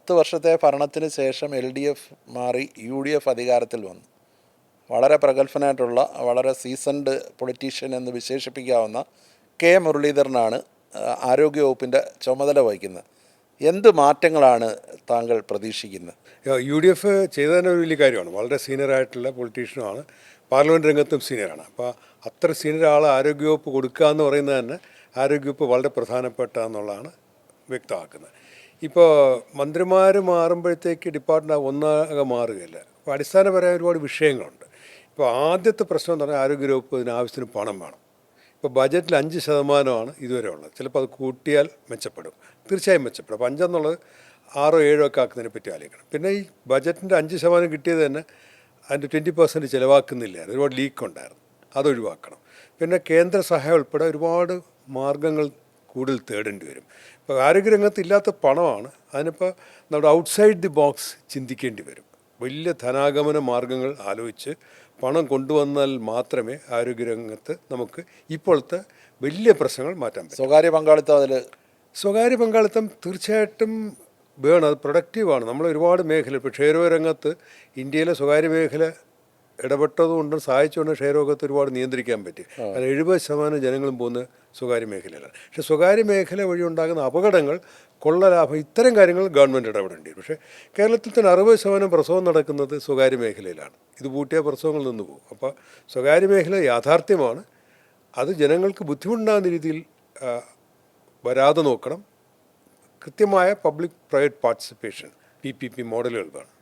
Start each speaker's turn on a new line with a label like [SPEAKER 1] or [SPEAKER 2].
[SPEAKER 1] 10 വർഷത്തെ ഭരണത്തിന് ശേഷം LDF മാറി UDF അധികാരത്തിൽ വന്നു. വളരെ പ്രഗത്ഭനായിട്ടുള്ള വളരെ സീസൺഡ് പൊളിറ്റീഷ്യൻ എന്ന് വിശേഷിപ്പിക്കാവുന്ന കെ മുരളീധരനാണ് ആരോഗ്യവകുപ്പിൻ്റെ ചുമതല വഹിക്കുന്നത്. എന്ത് മാറ്റങ്ങളാണ് താങ്കൾ പ്രതീക്ഷിക്കുന്നത്?
[SPEAKER 2] UDF ചെയ്തതിന് ഒരു വലിയ കാര്യമാണ്. വളരെ സീനിയറായിട്ടുള്ള പൊളിറ്റീഷ്യനുമാണ്, പാർലമെൻറ്റ് രംഗത്തും സീനിയറാണ്. അപ്പോൾ അത്ര സീനിയർ ആൾ ആരോഗ്യവകുപ്പ് കൊടുക്കുക എന്ന് പറയുന്നത് തന്നെ ആരോഗ്യവകുപ്പ് വളരെ പ്രധാനപ്പെട്ട എന്നുള്ളതാണ് വ്യക്തമാക്കുന്നത്. ഇപ്പോൾ മന്ത്രിമാർ മാറുമ്പോഴത്തേക്ക് ഡിപ്പാർട്ട്മെൻറ്റ് ഒന്നാകെ മാറുകയില്ല. അപ്പോൾ അടിസ്ഥാനപരമായ ഒരുപാട് വിഷയങ്ങളുണ്ട്. ഇപ്പോൾ ആദ്യത്തെ പ്രശ്നം എന്ന് പറഞ്ഞാൽ ആരോഗ്യവകുപ്പ് ഇതിന് ആവശ്യത്തിന് പണം വേണം. ഇപ്പോൾ ബജറ്റിൽ 5% ഇതുവരെ ഉള്ളത്. ചിലപ്പോൾ അത് കൂട്ടിയാൽ മെച്ചപ്പെടും, തീർച്ചയായും മെച്ചപ്പെടും. അപ്പോൾ 5 എന്നുള്ളത് 6 7 ഒക്കെ ആക്കുന്നതിനെ പറ്റി ആലോചിക്കണം. പിന്നെ ഈ ബജറ്റിൻ്റെ 5% കിട്ടിയത് തന്നെ അതിൻ്റെ 20% ചിലവാക്കുന്നില്ല. ഒരുപാട് ലീക്ക് ഉണ്ടായിരുന്നു, അതൊഴിവാക്കണം. പിന്നെ കേന്ദ്ര സഹായം ഉൾപ്പെടെ ഒരുപാട് മാർഗങ്ങൾ കൂടുതൽ തേടേണ്ടി വരും. ഇപ്പോൾ ആരോഗ്യരംഗത്ത് ഇല്ലാത്ത പണമാണ്. അതിനിപ്പോൾ നമ്മുടെ ഔട്ട്സൈഡ് ദി ബോക്സ് ചിന്തിക്കേണ്ടി വരും. വലിയ ധനാഗമന മാർഗങ്ങൾ ആലോചിച്ച് പണം കൊണ്ടുവന്നാൽ മാത്രമേ ആരോഗ്യരംഗത്ത് നമുക്ക് ഇപ്പോഴത്തെ വലിയ പ്രശ്നങ്ങൾ മാറ്റാൻ പറ്റും. സ്വകാര്യ പങ്കാളിത്തം തീർച്ചയായിട്ടും വേണം. അത് പ്രൊഡക്റ്റീവാണ്. നമ്മൾ ഒരുപാട് മേഖല ഇപ്പോൾ ക്ഷയരോഗരംഗത്ത് ഇന്ത്യയിലെ സ്വകാര്യ മേഖല ഇടപെട്ടതുകൊണ്ടും സഹായിച്ചുകൊണ്ടും ക്ഷയരോഗത്തെ ഒരുപാട് നിയന്ത്രിക്കാൻ പറ്റി. കാരണം 70% ജനങ്ങളും പോകുന്ന സ്വകാര്യ മേഖലയിലാണ്. പക്ഷേ സ്വകാര്യ മേഖല വഴി ഉണ്ടാകുന്ന അപകടങ്ങൾ, കൊള്ളലാഭം, ഇത്തരം കാര്യങ്ങൾ ഗവൺമെൻറ് ഇടപെടേണ്ടി വരും. പക്ഷേ കേരളത്തിൽ തന്നെ 60% പ്രസവം നടക്കുന്നത് സ്വകാര്യ മേഖലയിലാണ്. ഇത് പൂട്ടിയ പ്രസവങ്ങൾ നിന്ന് പോകും. അപ്പോൾ സ്വകാര്യ മേഖല യാഥാർത്ഥ്യമാണ്. അത് ജനങ്ങൾക്ക് ബുദ്ധിമുട്ടുണ്ടാകുന്ന രീതിയിൽ വരാതെ നോക്കണം. കൃത്യമായ പബ്ലിക് പ്രൈവറ്റ് പാർട്ടിസിപ്പേഷൻ PPP മോഡലുകൾ വേണം.